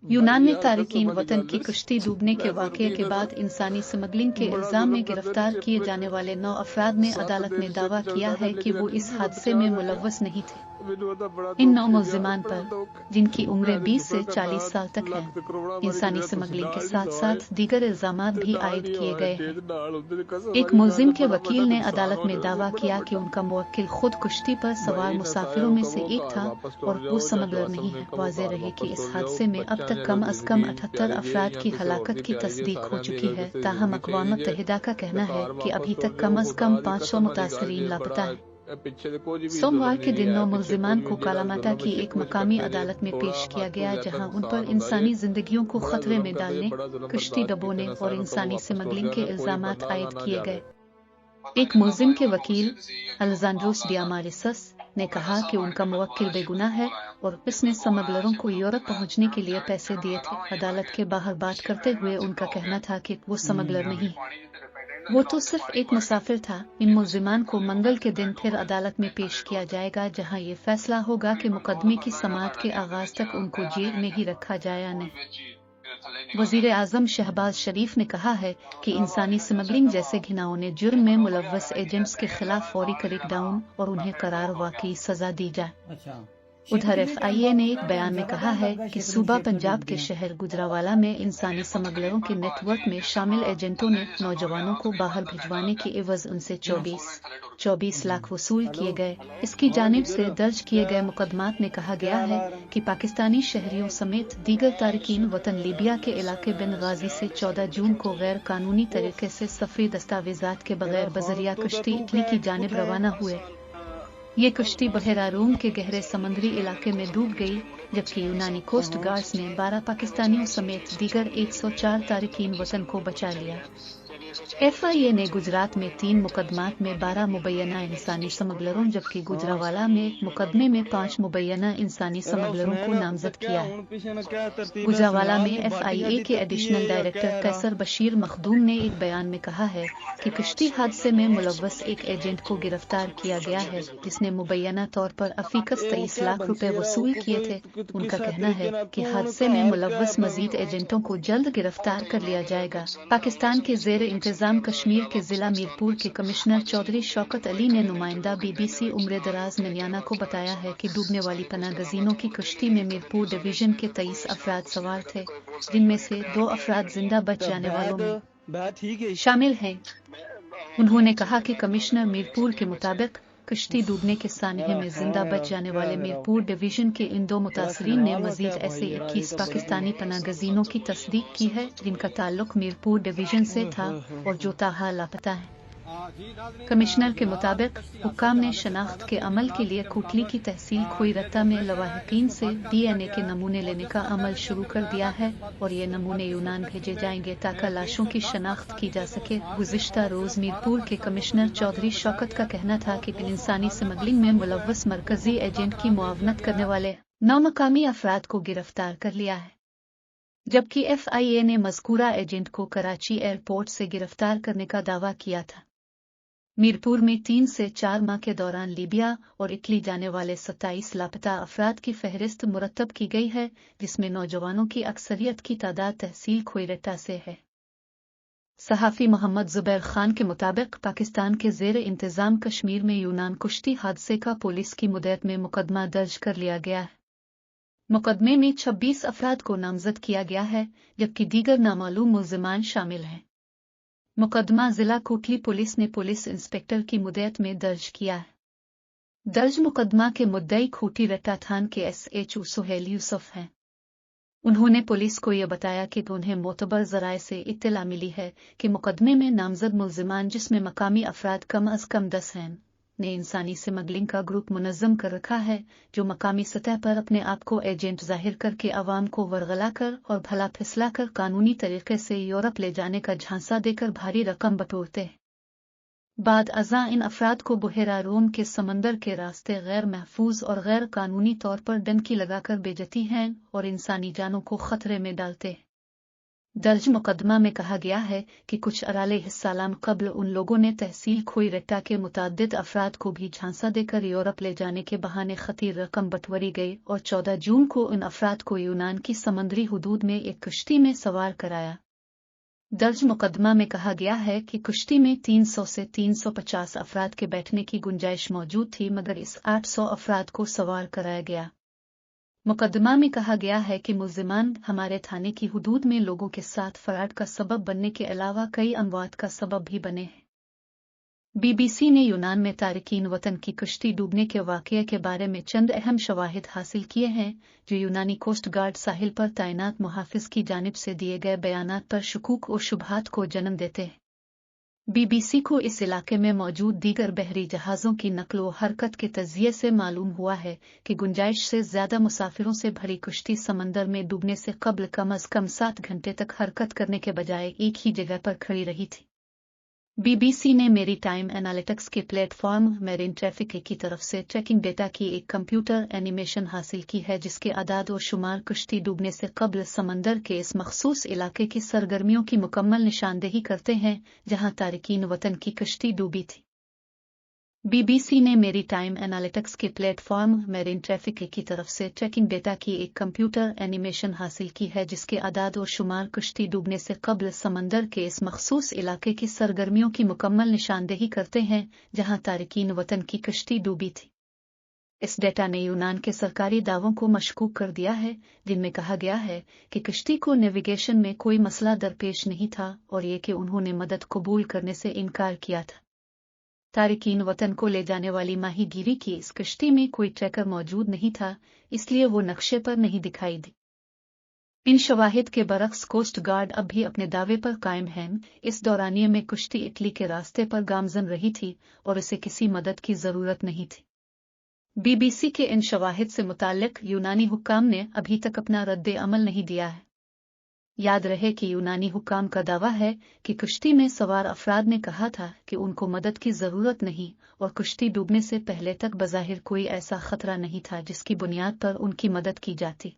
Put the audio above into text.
यूनान में तारिकीन वतन की कश्ती डूबने के वाक़ये के बाद इंसानी स्मगलिंग के इल्जाम में गिरफ्तार किए जाने वाले 9 अफराद ने अदालत में दावा किया है कि वो इस हादसे में मुलव्वस नहीं थे। इन 9 मुल्जिमान पर, जिनकी उम्रें 20 से 40 साल तक है, इंसानी स्मगलिंग के साथ साथ दीगर इल्जामात भी आयद किए गए हैं। एक मुल्जिम के वकील ने अदालत में दावा किया कि उनका मुवक्किल खुद कश्ती पर सवार मुसाफिरों में से एक था और वो स्मगलर नहीं है। वाज़ेह रहे कि इस हादसे में अब तक कम अज कम 78 अफराद की हलाकत की तस्दीक हो चुकी है। ताहम अक़वाम मुत्तहिदा का कहना है कि अभी तक कम अज कम 500 मुतासरीन लापता है। सोमवार के दिन 9 मुल्जिमान को कालामाटा की एक मकामी अदालत में पेश किया गया, जहां उन पर इंसानी जिंदगियों को खतरे में डालने, कश्ती डबोने और इंसानी स्मगलिंग के इल्जामात आयद किए गए। एक मुल्जिम के वकील अलेजांड्रोस डियामारिसस ने कहा कि उनका मुवक्किल बेगुनाह है और उसने स्मगलरों को यूरोप पहुंचने के लिए पैसे दिए थे। अदालत के बाहर बात करते हुए उनका कहना था कि वो स्मगलर नहीं, वो तो सिर्फ एक मुसाफिर था। इन मुल्जिमान को मंगल के दिन फिर अदालत में पेश किया जाएगा, जहां ये फैसला होगा कि मुकदमे की समाअत के आगाज तक उनको जेल में ही रखा जाए या नहीं। वजीर आजम शहबाज शरीफ ने कहा है कि इंसानी स्मगलिंग जैसे घिनौने जुर्म में मुलव्वस एजेंट्स के खिलाफ फौरी क्रैकडाउन और उन्हें करार वाकई सजा दी जाए। उधर FIA ने एक बयान में कहा है कि सूबा पंजाब के शहर गुजरावाला में इंसानी स्मगलरों के नेटवर्क में शामिल एजेंटों ने नौजवानों को बाहर भिजवाने की एवज उनसे 24 लाख वसूल किए गए। इसकी जानिब से दर्ज किए गए मुकदमात में कहा गया है कि पाकिस्तानी शहरियों समेत दीगर तारिकीन वतन लीबिया के इलाके बेनगाजी से 14 जून को गैर कानूनी तरीके से सफ़ी दस्तावेजात के बगैर बजरिया कश्ती इटली की जानिब रवाना हुए। ये कश्ती बहेरा रूम के गहरे समुद्री इलाके में डूब गई, जबकि यूनानी कोस्ट गार्ड्स ने 12 पाकिस्तानियों समेत दीगर 104 तारिकीन वतन को बचा लिया। FIA ने गुजरात में 3 मुकदमात में 12 मुबैना इंसानी स्मगलरों, जबकि गुजरावाला में एक मुकदमे में 5 मुबैना इंसानी स्मगलरों को नामजद किया है। गुजरावाला में FIA के एडिशनल डायरेक्टर कैसर बशीर मखदूम ने एक बयान में कहा है कि कश्ती हादसे में मुलव्वस एक एजेंट को गिरफ्तार किया गया है, जिसने मुबैना तौर पर अफीकस 23 लाख रुपए वसूल किए थे। उनका कहना है कि हादसे में मुलव्वस मजीद एजेंटों को जल्द गिरफ्तार कर लिया जाएगा। पाकिस्तान के ज़ेर इंतजाम कश्मीर के जिला मीरपुर के कमिश्नर चौधरी शौकत अली ने नुमाइंदा BBC उम्र दराज मियाना को बताया है कि डूबने वाली पनागजीनों की कश्ती में मीरपुर डिवीजन के 23 अफराद सवार थे, जिनमें से 2 अफराद जिंदा बच जाने वालों में शामिल हैं। उन्होंने कहा कि कमिश्नर मीरपुर के मुताबिक कश्ती डूबने के सानहे में जिंदा बच जाने वाले मीरपुर डिवीजन के इन 2 मुतासरीन ने मजीद ऐसे 21 पाकिस्तानी पनागजीनों की तस्दीक की है, जिनका ताल्लुक मीरपुर डिवीजन से था और जो ताहाल लापता है। कमिश्नर के मुताबिक हुक्काम ने शनाख्त के अमल के लिए कोटली की तहसील खोईरत्ता में लवाहिकीन से DNA के नमूने लेने का अमल शुरू कर दिया है और ये नमूने यूनान भेजे जाएंगे ताकि लाशों की शनाख्त की जा सके। गुज़िश्ता रोज मीरपुर के कमिश्नर चौधरी शौकत का कहना था कि इंसानी स्मगलिंग में मुलव्वस मरकजी एजेंट की मुआवनत करने वाले 9 मकामी अफराद को गिरफ्तार कर लिया है, जबकि FIA ने मज़कूरा एजेंट को कराची एयरपोर्ट से गिरफ्तार करने का दावा किया था। मीरपुर में 3 से 4 माह के दौरान लीबिया और इटली जाने वाले 27 लापता अफराद की फहरिस्त मुरतब की गई है, जिसमें नौजवानों की अक्सरियत की तादाद तहसील खोईरत्ता से है। सहाफ़ी मोहम्मद ज़ुबैर खान के मुताबिक पाकिस्तान के ज़ेर इंतज़ाम कश्मीर में यूनान कश्ती हादसे का पुलिस की मुद्दत में मुकदमा दर्ज कर लिया गया है। मुकदमे में 26 अफराद को नामजद किया गया है, जबकि दीगर नामालूम मुल्ज़िमान शामिल हैं। मुकदमा जिला कोटली पुलिस ने पुलिस इंस्पेक्टर की मुद्दत में दर्ज किया है। दर्ज मुकदमा के मुद्दई खोटी रट्टा थान के SHO सुहेल यूसुफ हैं। उन्होंने पुलिस को यह बताया कि उन्हें मोतबर ज़राए से इत्तला मिली है कि मुकदमे में नामजद मुल्ज़िमान, जिसमें मकामी अफराद कम अज कम 10 हैं, ने इंसानी स्मगलिंग का ग्रुप मुनज़्ज़म कर रखा है, जो मकामी सतह पर अपने आप को एजेंट जाहिर करके अवाम को वरगला कर और भला फिसला कर कानूनी तरीके से यूरोप ले जाने का झांसा देकर भारी रकम बटोरते हैं। बाद अज़ा इन अफराद को बहेरा रूम के समंदर के रास्ते गैर महफूज और गैर कानूनी तौर पर डंकी लगाकर बेजती हैं और इंसानी जानों को खतरे में डालते हैं। दर्ज मुकदमा में कहा गया है कि कुछ अराले-हिस्सालाम कब्ल उन लोगों ने तहसील खोईरेट्टा के मुताद्दिद अफराद को भी झांसा देकर यूरोप ले जाने के बहाने खतीर रकम बटवरी गई और 14 जून को उन अफराद को यूनान की समंदरी हुदूद में एक कश्ती में सवार कराया। दर्ज मुकदमा में कहा गया है कि कश्ती में 300 से 350 अफराद के बैठने की गुंजाइश मौजूद थी, मगर इस 800 अफराद को सवार कराया गया। मुकदमा में कहा गया है कि मुल्जिमान हमारे थाने की हुदूद में लोगों के साथ फराड का सबब बनने के अलावा कई अमवात का सबब भी बने हैं। BBC ने यूनान में तारिकीन वतन की कश्ती डूबने के वाक़ये के बारे में चंद अहम शवाहिद हासिल किए हैं, जो यूनानी कोस्ट गार्ड साहिल पर तैनात मुहाफिज की जानिब से दिए गए बयानात पर शुकूक और शुबहात को जन्म देते हैं। BBC को इस इलाके में मौजूद दीगर बहरी जहाज़ों की नकल व हरकत के तज़किये से मालूम हुआ है कि गुंजाइश से ज़्यादा मुसाफिरों से भरी कश्ती समंदर में डूबने से कब्ल कम अज़ कम 7 घंटे तक हरकत करने के बजाय एक ही जगह पर खड़ी रही थी। BBC ने मेरी टाइम एनालिटिक्स के प्लेटफॉर्म मेरीन ट्रैफिक की तरफ से ट्रैकिंग डेटा की एक कंप्यूटर एनिमेशन हासिल की है, जिसके आदाद और शुमार कश्ती डूबने से कब्ल समंदर के इस मखसूस इलाके की सरगर्मियों की मुकम्मल निशानदेही करते हैं जहां तारिकीन वतन की कश्ती डूबी थी। BBC ने मेरी टाइम एनालिटिक्स के प्लेटफॉर्म मेरीन ट्रैफिक की तरफ से ट्रैकिंग डेटा की एक कंप्यूटर एनिमेशन हासिल की है, जिसके आदाद और शुमार कश्ती डूबने से कब्ल समंदर के इस मखसूस इलाके की सरगर्मियों की मुकम्मल निशानदेही करते हैं जहां तारिकीन वतन की कश्ती डूबी थी। इस डेटा ने यूनान के सरकारी दावों को मशकूक कर दिया है, जिनमें कहा गया है कि कश्ती को नेविगेशन में कोई मसला दरपेश नहीं था और ये कि उन्होंने मदद कबूल करने से इनकार किया था। तारिकीन वतन को ले जाने वाली माहीगीरी की इस कश्ती में कोई ट्रैकर मौजूद नहीं था, इसलिए वो नक्शे पर नहीं दिखाई दी। इन शवाहिद के बरक्स कोस्ट गार्ड अब भी अपने दावे पर कायम है। इस दौरानिये में कश्ती इटली के रास्ते पर गामजन रही थी और उसे किसी मदद की जरूरत नहीं थी। BBC के इन शवाहिद से मुताल्लिक यूनानी हुक्काम ने अभी तक अपना रद्द अमल नहीं दिया है। याद रहे कि यूनानी हुक्काम का दावा है कि कश्ती में सवार अफराद ने कहा था कि उनको मदद की जरूरत नहीं और कश्ती डूबने से पहले तक बज़ाहिर कोई ऐसा खतरा नहीं था जिसकी बुनियाद पर उनकी मदद की जाती।